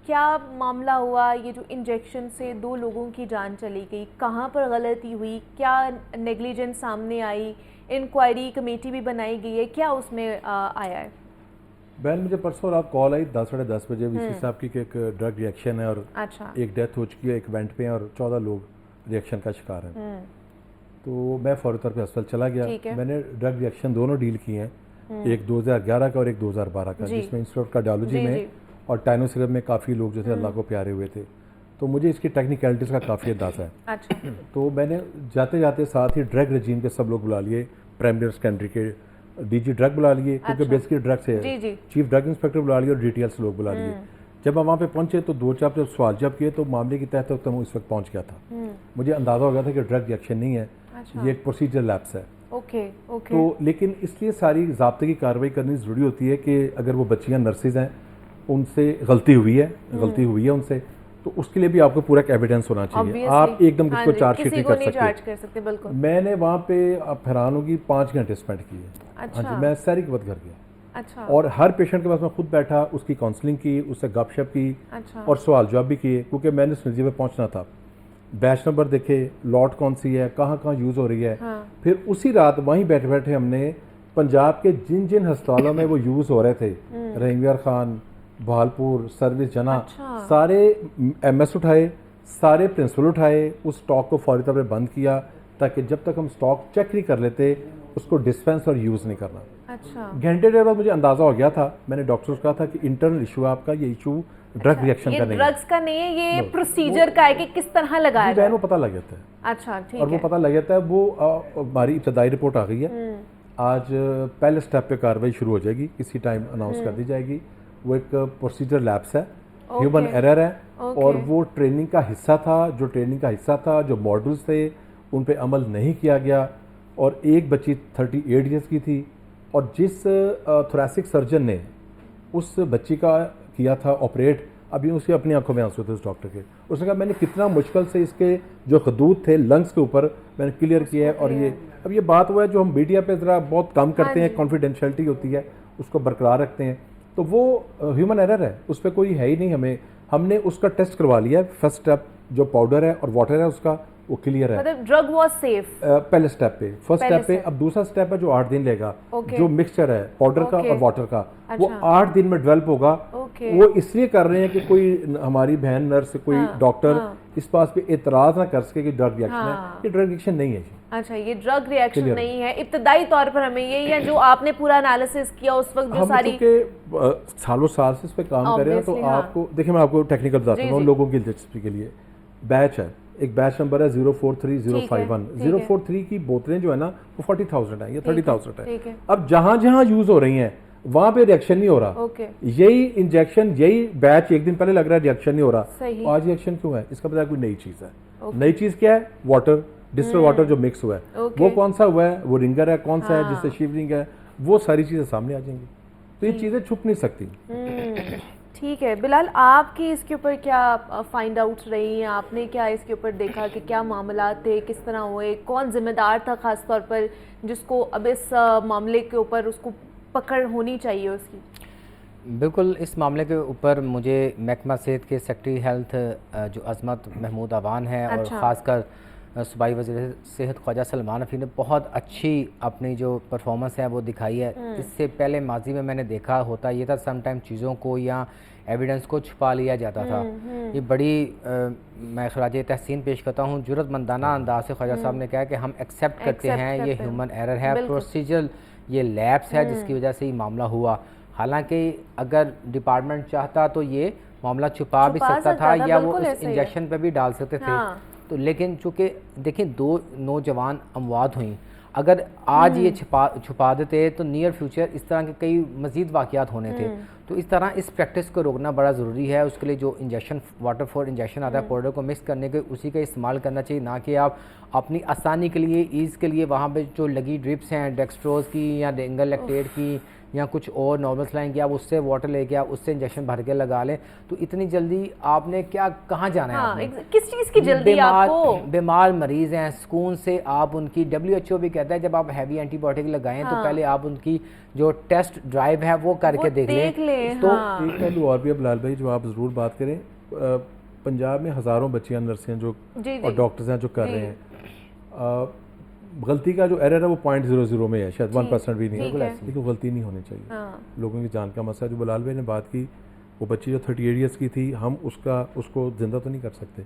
क्या मामला हुआ? ये जो इंजेक्शन से 2 लोगों की जान चली गई, कहाँ पर गलती हुई? क्या नेग्लिजेंस सामने आई? इंक्वायरी कमेटी भी बनाई गई है, क्या उसमें आया है? बहन, मुझे परसों रात कॉल आई 10 साढ़े 10 बजे वीसी साहब की कि एक ड्रग रिएक्शन है और अच्छा। एक डेथ हो चुकी है एक इवेंट पे और 14 लोग रिएक्शन का शिकार हैं। तो मैं फौरी तौर पे अस्पताल चला गया। मैंने ड्रग रिएक्शन दोनों डील किए हैं, एक 2011 का और एक 2012 का, जिसमें इंस्टीट्यूट ऑफ कार्डियोलॉजी में और टाइनोसिरम में काफ़ी लोग जो थे अल्लाह को प्यारे हुए थे। तो मुझे इसकी टेक्निकलिटीज़ का काफ़ी अंदाज़ा है। अच्छा। तो मैंने जाते जाते साथ ही ड्रग रजीम के सब लोग बुला लिए, प्राइमरी और सेकेंडरी के डीजी ड्रग बुला लिए, क्योंकि बेसिकली ड्रग से चीफ ड्रग इंस्पेक्टर बुला लिए और डिटेल्स लोग बुला लिए। जब हम वहाँ पे पहुंचे तो दो चार जब सवाल जब किए तो मामले की तह तक मैं उस वक्त पहुंच गया था। मुझे अंदाज़ा हो गया था कि ड्रग रिएक्शन नहीं है, ये एक प्रोसीजर लैप्स है। ओके। तो लेकिन इसलिए सारी ज़ाब्ते की कार्रवाई करनी ज़रूरी होती है कि अगर वो बच्चियाँ नर्सेज हैं, उनसे गलती हुई है उनसे, तो उसके लिए भी आपको पूरा एक एविडेंस होना चाहिए। आप एकदम किसी को चार्जशीट नहीं कर सकते। बिल्कुल। मैंने वहाँ पे, आप हैरान होगी, 5 घंटे स्पेंड किए। अच्छा। हाँ जी, मैं सहरी के बाद घर गया। अच्छा। और हर पेशेंट के पास मैं खुद बैठा, उसकी काउंसलिंग की, उससे गपशप की। अच्छा। और सवाल जवाब भी किए, क्योंकि मैंने उस नतीजे पे पहुंचना था। बैच नंबर देखे, लॉट कौन सी है, कहाँ कहाँ यूज़ हो रही है। हाँ। फिर उसी रात वहीं बैठे बैठे हमने पंजाब के जिन जिन अस्पतालों में वो यूज़ हो रहे थे, रहीमयार खान, बहालपुर, सर्विस जना, सारे MS उठाए, सारे प्रिंसिपल उठाए, उस स्टॉक को फौरी तौर पर बंद किया, ताकि जब तक हम स्टॉक चेक नहीं कर लेते उसको डिस्पेंस और यूज़ नहीं करना। अच्छा। घंटे डेढ़ बाद मुझे अंदाज़ा हो गया था। मैंने डॉक्टर से कहा था कि इंटरनल इशू आपका, ये इशू ड्रग रिएक्शन का नहीं है, ड्रग्स का नहीं है, ये प्रोसीजर का है कि किस तरह लगाया जाए। वो पता लग जाता है। अच्छा, ठीक है। और वो पता लग जाता है। वो हमारी इब्तदाई रिपोर्ट आ गई है। आज पहले स्टेप पे कार्रवाई शुरू हो जाएगी, किसी टाइम अनाउंस कर दी जाएगी। वो एक प्रोसीजर लैप्स है, ह्यूमन एरर है, और वो ट्रेनिंग का हिस्सा था। जो मॉडल्स थे उन पे अमल नहीं किया गया। और एक बच्ची 38 ईयर्स की थी, और जिस थोरेसिक सर्जन ने उस बच्ची का किया था ऑपरेट, अभी उसकी अपनी आंखों में आंसू थे उस डॉक्टर के। उसने कहा मैंने कितना मुश्किल से इसके जो खदूद थे लंग्स के ऊपर मैंने क्लियर किया है। और ये अब ये बात हुआ है जो हम मीडिया पे ज़रा बहुत कम करते हैं, कॉन्फिडेंशियलिटी होती है, उसको बरकरार रखते हैं। तो वो ह्यूमन एरर है, उस पर कोई है ही नहीं। हमने उसका टेस्ट करवा लिया है। फर्स्ट स्टेप जो पाउडर है और वाटर है उसका, वो क्लियर है। मतलब ड्रग वाज सेफ पहले स्टेप पे, फर्स्ट स्टेप पे। अब दूसरा स्टेप है जो 8 दिन लेगा, जो मिक्सचर है पाउडर का और वाटर का, वो 8 दिन में डेवलप होगा। वो इसलिए कर रहे हैं कि कोई हमारी बहन नर्स, कोई डॉक्टर इस बात पे एतराज ना कर सके कि ड्रग रिएक्शन है। ये ड्रग रिएक्शन नहीं है। अच्छा, ये ड्रग रिएक्शन नहीं है। इब्तदाई तौर पर हमें यही है, जो आपने पूरा एनालिसिस किया उस वक्त, जो सारी सालों साल से इस पे काम कर रहे हैं, तो आपको देखिए, मैं आपको टेक्निकल बताता हूँ लोगों की दिलचस्पी के लिए। बैच है, एक बैच नंबर है 043051। 043 की बोतलें जो है ना, वो 40,000 है या 30,000 है। अब जहां जहां यूज हो रही हैं वहां पे रिएक्शन नहीं हो रहा। यही इंजेक्शन, यही बैच एक दिन पहले लग रहा है, रिएक्शन नहीं हो रहा। आज रिएक्शन क्यों है? इसका पता कोई नई चीज है। नई चीज क्या है? वाटर, डिस्टिल वाटर जो मिक्स हुआ है। वो कौन सा हुआ है? वो रिंगर है, कौन सा है जिससे शिवरिंग है, वो सारी चीजें सामने आ जाएंगी। तो ये चीजें छुप नहीं सकती। ठीक है बिलाल, आपकी इसके ऊपर क्या फाइंड आउट्स रही हैं? आपने क्या इसके ऊपर देखा कि क्या मामला थे, किस तरह हुए, कौन जिम्मेदार था खास तौर पर, जिसको अब इस मामले के ऊपर उसको पकड़ होनी चाहिए उसकी? बिल्कुल, इस मामले के ऊपर मुझे महकमा सेहत के सेक्रेटरी हेल्थ जो अजमत महमूद अवान है, और ख़ासकर सूबाई वज़ीर सेहत ख्वाजा सलमान रफ़ी ने बहुत अच्छी अपनी जो परफॉर्मेंस है वो दिखाई है। इससे पहले माजी में मैंने देखा होता ये था, समटाइम चीज़ों को या एविडेंस को छुपा लिया जाता था। ये बड़ी मैं खराज तहसीन पेश करता हूँ, जुर्रतमंदाना अंदाज से ख्वाजा साहब ने कहा कि हम एक्सेप्ट करते हैं ये ह्यूमन एरर है, प्रोसीजर ये लैप्स है जिसकी वजह से ये मामला हुआ। हालांकि अगर डिपार्टमेंट चाहता तो ये मामला छुपा भी सकता था, या वो उस इंजेक्शन पे भी डाल सकते थे। तो लेकिन चूँकि देखिए 2 नौजवान अमवात हुई, अगर आज ये छुपा देते तो नियर फ्यूचर इस तरह के कई मज़ीद वाक़यात होने थे। तो इस तरह इस प्रैक्टिस को रोकना बड़ा ज़रूरी है। उसके लिए जो इंजेक्शन, वाटर फॉर इंजेक्शन आता है पाउडर को मिक्स करने के, उसी का इस्तेमाल करना चाहिए, ना कि आप अपनी आसानी के लिए, ईज़ के लिए वहाँ पे जो लगी ड्रिप्स हैं डेक्सट्रोज की या डेंगल लैक्टेट की या कुछ और नॉर्मल सलाइन किया, आप उससे वाटर लेके आप उससे इंजेक्शन भर के लगा लें, तो इतनी जल्दी आपने क्या कहाँ जाना है हाँ, आपने? किस चीज़ की जल्दी आपको? बीमार मरीज हैं, सुकून से आप उनकी, WHO भी कहता है जब आप हैवी एंटीबायोटिक लगाएं तो पहले आप उनकी जो टेस्ट ड्राइव है वो करके देख लें। तो एक पहलू और भी है बिलाल भाई, जो आप ज़रूर बात करें, पंजाब में हज़ारों बच्चियां नर्सें हैं जो और डॉक्टर्स हैं जो कर रहे हैं। गलती का जो एरर है वो 0.00 में है, शायद 1% भी नहीं है, लेकिन गलती नहीं होनी चाहिए। लोगों की जान का मसला, जो बिलाल भाई ने बात की, वो बच्ची जो 38 ईयर्स की थी, हम उसको ज़िंदा तो नहीं कर सकते।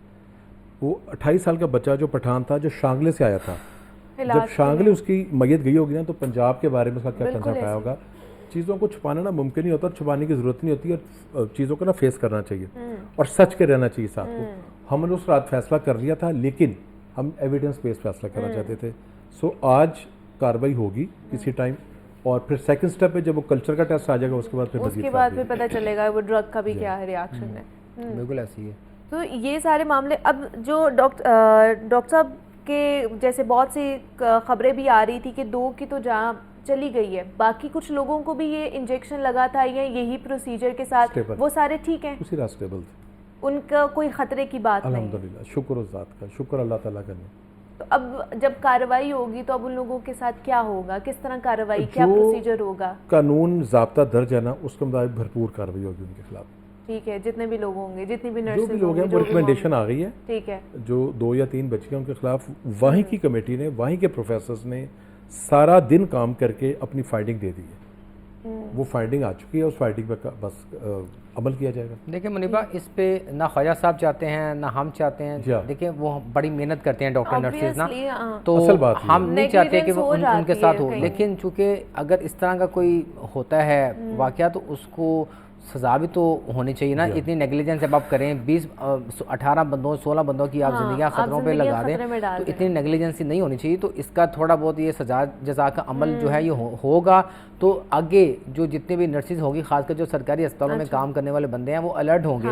वो 28 साल का बच्चा जो पठान था, जो शांगले से आया था, जब शांगले उसकी मैयत गई होगी ना, तो पंजाब के बारे में उसका क्या कंसर्न आया होगा। चीज़ों को छुपाना ना मुमकिन नहीं होता, छुपाने की ज़रूरत नहीं होती, और चीज़ों को ना फेस करना चाहिए और सच के रहना चाहिए साथ को। हमने उस रात फैसला कर लिया था, लेकिन हम एविडेंस बेस्ड फैसला करना चाहते थे। सो आज कार्रवाई होगी किसी टाइम, और फिर सेकंड स्टेप पे जब वो कल्चर का टेस्ट आ जाएगा, उसके बाद फिर पता चलेगा वो ड्रग का भी क्या है रिएक्शन है। बिल्कुल ऐसी है। तो ये सारे मामले, अब जो डॉक्टर साहब के जैसे बहुत सी खबरें भी आ रही थी कि 2 की तो जान चली गई है, बाकी कुछ लोगों को भी ये इंजेक्शन लगा था या यही प्रोसीजर के साथ, वो सारे ठीक हैं, उसी रात स्टेबल थे, उनका कोई खतरे की बात नहीं? अल्हम्दुलिल्लाह, शुक्र उस ज़ात का, शुक्र अल्लाह ताला का। नहीं तो अब जब कार्रवाई होगी तो अब उन लोगों के साथ क्या होगा, किस तरह कार्रवाई, क्या प्रोसीजर होगा? कानून ज़ाब्ता दर्ज है ना, उसके मुताबिक भरपूर कार्रवाई होगी उनके खिलाफ। ठीक है, जितने भी लोग होंगे, जितनी भी जो नर्सेज भी लोग हैं, वो रिकमेंडेशन आ गई है। ठीक है, जो 2 या 3 बच्चियां उनके खिलाफ, वहीं की कमेटी ने, वहीं के प्रोफेसर्स ने सारा दिन काम करके अपनी फाइंडिंग दे दी है। वो फाइंडिंग आ चुकी है, उस फाइंडिंग पर बस अमल किया जाएगा। देखिए मुनीबा, इस पे ना ख्वाजा साहब चाहते हैं ना हम चाहते हैं। देखिए वो बड़ी मेहनत करते हैं डॉक्टर नर्सेज ना, तो असल बात हम नहीं चाहते कि वो उनके साथ हो, लेकिन चूंकि अगर इस तरह का कोई होता है वाकया, तो उसको सजा भी तो होनी चाहिए ना। इतनी नेग्लिजेंस जब आप करें, 20 18 बंदों 16 बंदों की आप जिंदगियां खतरों पे लगा दें, तो इतनी नेग्लिजेंसी नहीं होनी चाहिए। तो इसका थोड़ा बहुत ये सजा जजा का अमल जो है ये होगा, तो आगे जो जितने भी नर्सेज होगी, खासकर जो सरकारी अस्पतालों में काम करने वाले बंदे हैं, वो अलर्ट होंगे